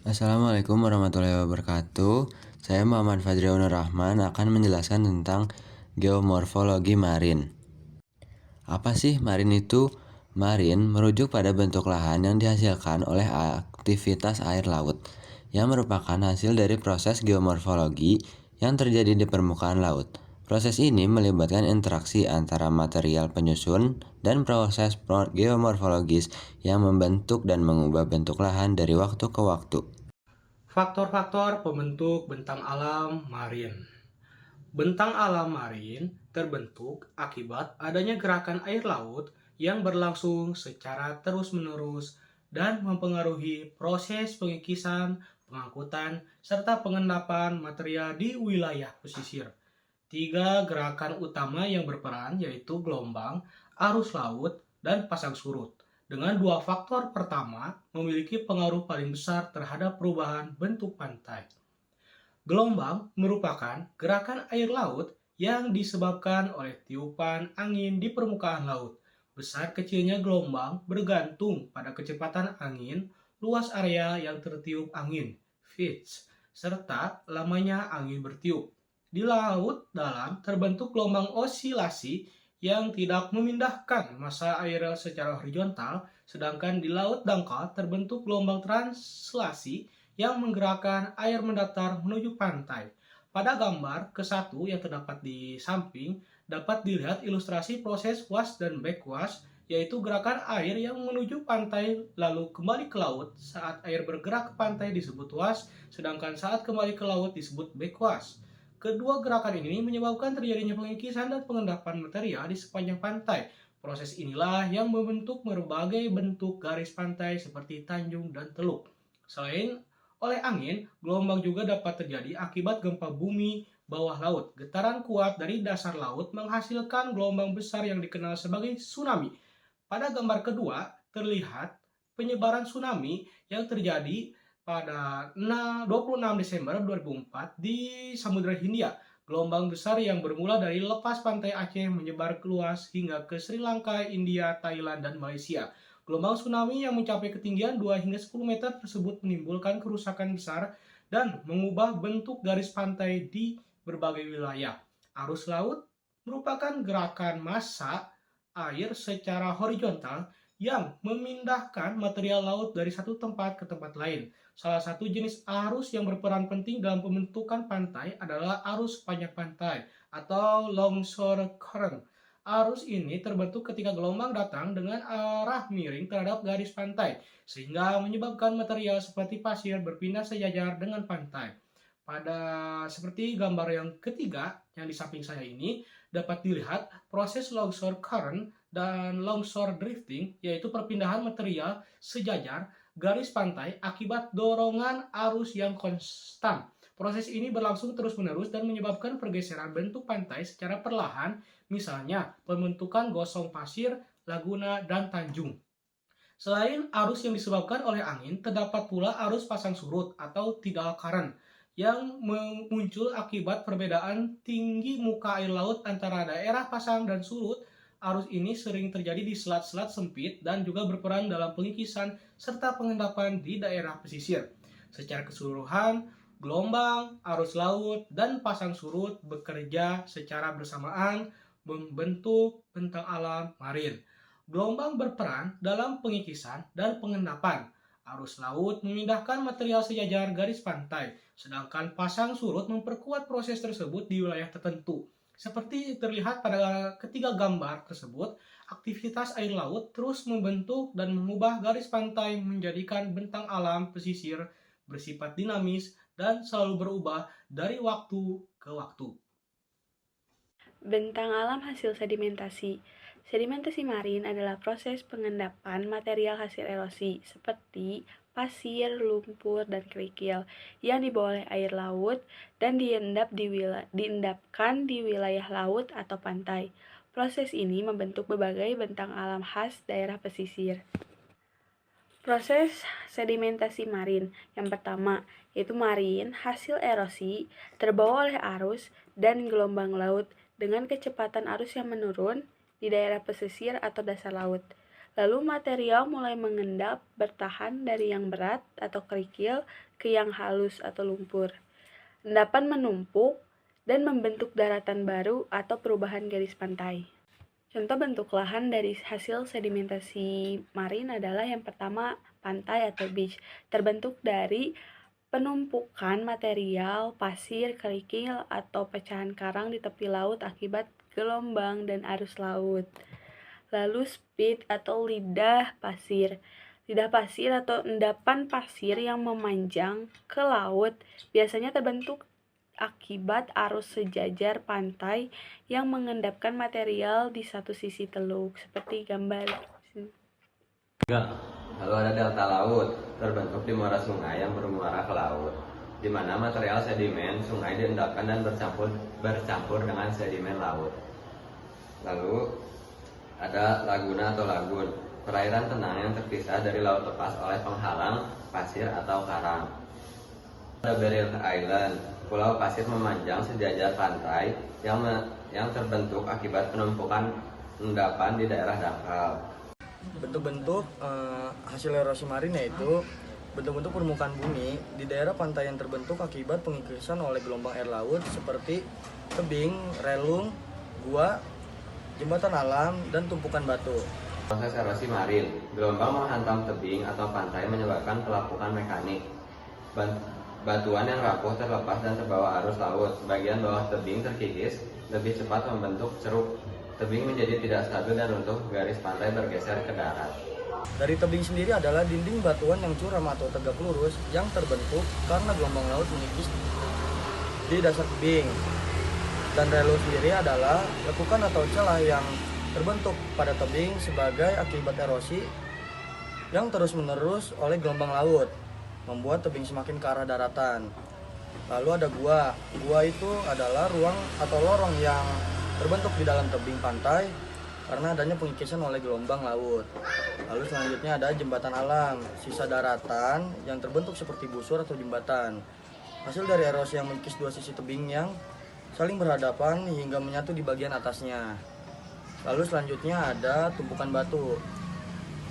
Assalamualaikum warahmatullahi wabarakatuh. Saya Muhammad Fadrianur Rahman akan menjelaskan tentang geomorfologi marin. Apa sih marin itu? Marin merujuk pada bentuk lahan yang dihasilkan oleh aktivitas air laut, yang merupakan hasil dari proses geomorfologi yang terjadi di permukaan laut. Proses ini melibatkan interaksi antara material penyusun dan proses geomorfologis yang membentuk dan mengubah bentuk lahan dari waktu ke waktu. Faktor-faktor pembentuk bentang alam marin. Bentang alam marin terbentuk akibat adanya gerakan air laut yang berlangsung secara terus-menerus dan mempengaruhi proses pengikisan, pengangkutan, serta pengendapan material di wilayah pesisir. Tiga gerakan utama yang berperan yaitu gelombang, arus laut, dan pasang surut. Dengan dua faktor pertama memiliki pengaruh paling besar terhadap perubahan bentuk pantai. Gelombang merupakan gerakan air laut yang disebabkan oleh tiupan angin di permukaan laut. Besar kecilnya gelombang bergantung pada kecepatan angin, luas area yang tertiup angin, pitch, serta lamanya angin bertiup. Di laut dalam terbentuk gelombang osilasi yang tidak memindahkan massa air secara horizontal, sedangkan di laut dangkal terbentuk gelombang translasi yang menggerakkan air mendatar menuju pantai. Pada gambar ke-1 yang terdapat di samping, dapat dilihat ilustrasi proses wash dan backwash, yaitu gerakan air yang menuju pantai lalu kembali ke laut. Saat air bergerak ke pantai disebut wash, sedangkan saat kembali ke laut disebut backwash. Kedua gerakan ini menyebabkan terjadinya pengikisan dan pengendapan material di sepanjang pantai. Proses inilah yang membentuk berbagai bentuk garis pantai seperti tanjung dan teluk. Selain oleh angin, gelombang juga dapat terjadi akibat gempa bumi bawah laut. Getaran kuat dari dasar laut menghasilkan gelombang besar yang dikenal sebagai tsunami. Pada gambar kedua, terlihat penyebaran tsunami yang terjadi pada 26 Desember 2004 di Samudra Hindia. Gelombang besar yang bermula dari lepas pantai Aceh menyebar luas hingga ke Sri Lanka, India, Thailand, dan Malaysia. Gelombang tsunami yang mencapai ketinggian 2 hingga 10 meter tersebut menimbulkan kerusakan besar dan mengubah bentuk garis pantai di berbagai wilayah. Arus laut merupakan gerakan massa air secara horizontal yang memindahkan material laut dari satu tempat ke tempat lain. Salah satu jenis arus yang berperan penting dalam pembentukan pantai adalah arus sepanjang pantai atau longshore current. Arus ini terbentuk ketika gelombang datang dengan arah miring terhadap garis pantai, sehingga menyebabkan material seperti pasir berpindah sejajar dengan pantai. Pada seperti gambar yang ketiga yang di samping saya ini dapat dilihat proses longshore current dan longshore drifting, yaitu perpindahan material sejajar garis pantai akibat dorongan arus yang konstan. Proses ini berlangsung terus-menerus dan menyebabkan pergeseran bentuk pantai secara perlahan, misalnya pembentukan gosong pasir, laguna, dan tanjung. Selain arus yang disebabkan oleh angin, terdapat pula arus pasang surut atau tidal current yang muncul akibat perbedaan tinggi muka air laut antara daerah pasang dan surut. Arus ini sering terjadi di selat-selat sempit dan juga berperan dalam pengikisan serta pengendapan di daerah pesisir. Secara keseluruhan, gelombang, arus laut, dan pasang surut bekerja secara bersamaan membentuk bentang alam marin. Gelombang berperan dalam pengikisan dan pengendapan. Arus laut memindahkan material sejajar garis pantai, sedangkan pasang surut memperkuat proses tersebut di wilayah tertentu. Seperti terlihat pada ketiga gambar tersebut, aktivitas air laut terus membentuk dan mengubah garis pantai menjadikan bentang alam pesisir bersifat dinamis dan selalu berubah dari waktu ke waktu. Bentang alam hasil sedimentasi. Sedimentasi marin adalah proses pengendapan material hasil erosi seperti pasir, lumpur, dan kerikil yang dibawa oleh air laut dan diendapkan di wilayah laut atau pantai. Proses ini membentuk berbagai bentang alam khas daerah pesisir. Proses sedimentasi marin yang pertama yaitu marin hasil erosi terbawa oleh arus dan gelombang laut dengan kecepatan arus yang menurun di daerah pesisir atau dasar laut. Lalu material mulai mengendap, bertahan dari yang berat atau kerikil ke yang halus atau lumpur. Endapan menumpuk dan membentuk daratan baru atau perubahan garis pantai. Contoh bentuk lahan dari hasil sedimentasi marin adalah yang pertama pantai atau beach, terbentuk dari penumpukan material, pasir, kerikil, atau pecahan karang di tepi laut akibat gelombang dan arus laut. Lalu spit atau lidah pasir. Lidah pasir atau endapan pasir yang memanjang ke laut biasanya terbentuk akibat arus sejajar pantai yang mengendapkan material di satu sisi teluk, seperti gambar. Lalu ada delta laut, terbentuk di muara sungai yang bermuara ke laut, di mana material sedimen sungai diendapkan dan bercampur dengan sedimen laut. Lalu ada laguna atau lagun, perairan tenang yang terpisah dari laut lepas oleh penghalang pasir atau karang. Ada barrier island, pulau pasir memanjang sejajar pantai yang terbentuk akibat penumpukan endapan di daerah dangkal. Bentuk-bentuk hasil erosi marin yaitu bentuk-bentuk permukaan bumi di daerah pantai yang terbentuk akibat pengikisan oleh gelombang air laut seperti tebing, relung, gua, jembatan alam, dan tumpukan batu. Proses erosi marin, gelombang menghantam tebing atau pantai menyebabkan pelapukan mekanik. Batuan yang rapuh terlepas dan terbawa arus laut. Bagian bawah tebing terkikis, lebih cepat membentuk ceruk. Tebing menjadi tidak stabil dan runtuh, garis pantai bergeser ke darat. Dari tebing sendiri adalah dinding batuan yang curam atau tegak lurus yang terbentuk karena gelombang laut mengikis di dasar tebing. Dan relung sendiri adalah lekukan atau celah yang terbentuk pada tebing sebagai akibat erosi yang terus-menerus oleh gelombang laut, membuat tebing semakin ke arah daratan. Lalu ada gua. Gua itu adalah ruang atau lorong yang terbentuk di dalam tebing pantai karena adanya pengikisan oleh gelombang laut. Lalu selanjutnya ada jembatan alam, sisa daratan yang terbentuk seperti busur atau jembatan. Hasil dari erosi yang mengikis dua sisi tebing yang saling berhadapan hingga menyatu di bagian atasnya. Lalu selanjutnya ada tumpukan batu.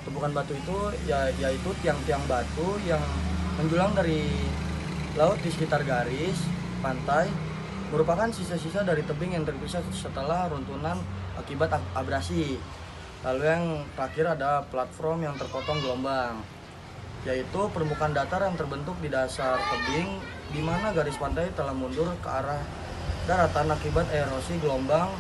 Tumpukan batu itu yaitu tiang-tiang batu yang menjulang dari laut di sekitar garis pantai, merupakan sisa-sisa dari tebing yang terpisah setelah runtuhan akibat abrasi. Lalu yang terakhir ada platform yang terpotong gelombang, yaitu permukaan datar yang terbentuk di dasar tebing di mana garis pantai telah mundur ke arah daratan akibat erosi gelombang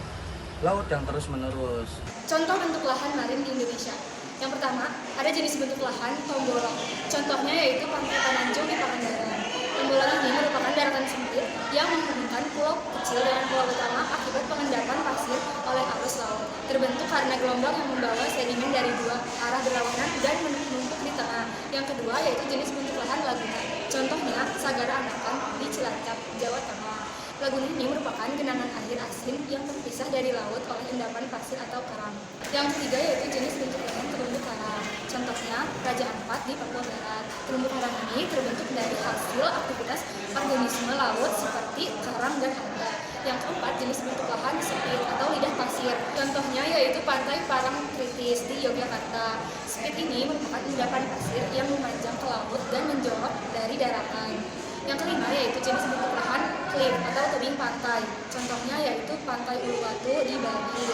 laut yang terus-menerus. Contoh bentuk lahan marin di Indonesia. Yang pertama, ada jenis bentuk lahan tombolong. Contohnya yaitu Pantai Pananjung di Pangandaran. Tombolong ini merupakan daratan sempit yang menghubungkan pulau kecil dengan pulau utama akibat pengendapan pasir oleh arus laut. Terbentuk karena gelombang yang membawa sedimen dari dua arah berlawanan dan menumpuk di tengah. Yang kedua yaitu jenis bentuk lahan laguna. Contohnya Sagara Anakan di Cilacap, Jawa Tengah. Laguna ini merupakan genangan air asin yang terpisah dari laut oleh endapan pasir atau karang. Yang ketiga yaitu jenis bentuk lahan terumbu karang. Contohnya Raja Ampat di Papua Barat. Terumbu karang ini terbentuk dari hasil aktivitas organisme laut seperti karang dan alga. Yang keempat jenis bentuk lahan spit atau lidah pasir. Contohnya yaitu Pantai Parangtritis di Yogyakarta. Spit ini merupakan endapan pasir yang memanjang ke laut dan menjorok dari daratan. Yang kelima yaitu jenis bentuk lahan cliff atau tebing pantai. Contohnya yaitu Pantai Uluwatu di Bali.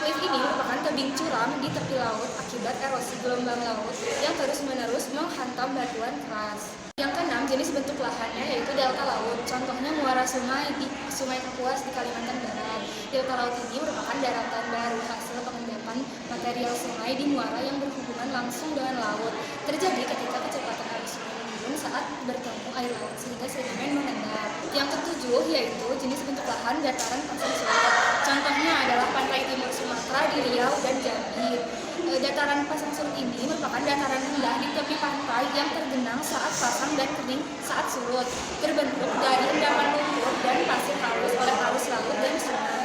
Cliff ini merupakan tebing curam di tepi laut akibat erosi gelombang laut yang terus-menerus menghantam batuan keras. Yang keenam jenis bentuk lahannya yaitu delta laut. Contohnya muara sungai di Sungai Kapuas di Kalimantan Barat. Delta laut ini merupakan daratan baru hasil pengendapan material sungai di muara yang berhubungan langsung dengan laut. Terjadi ketika kecepatan arus sungai menurun saat bertemu air laut sehingga sedimen mengendap. Yang ketujuh yaitu jenis bentuk lahan dataran pasang surut. Contohnya adalah pantai timur Sumatera di Riau dan Jambi. Dataran pasang surut ini merupakan dataran rendah di tepi pantai yang tergenang saat pasang dan kering saat surut. Terbentuk dari endapan lumpur dan pasir halus oleh arus laut dan sungai.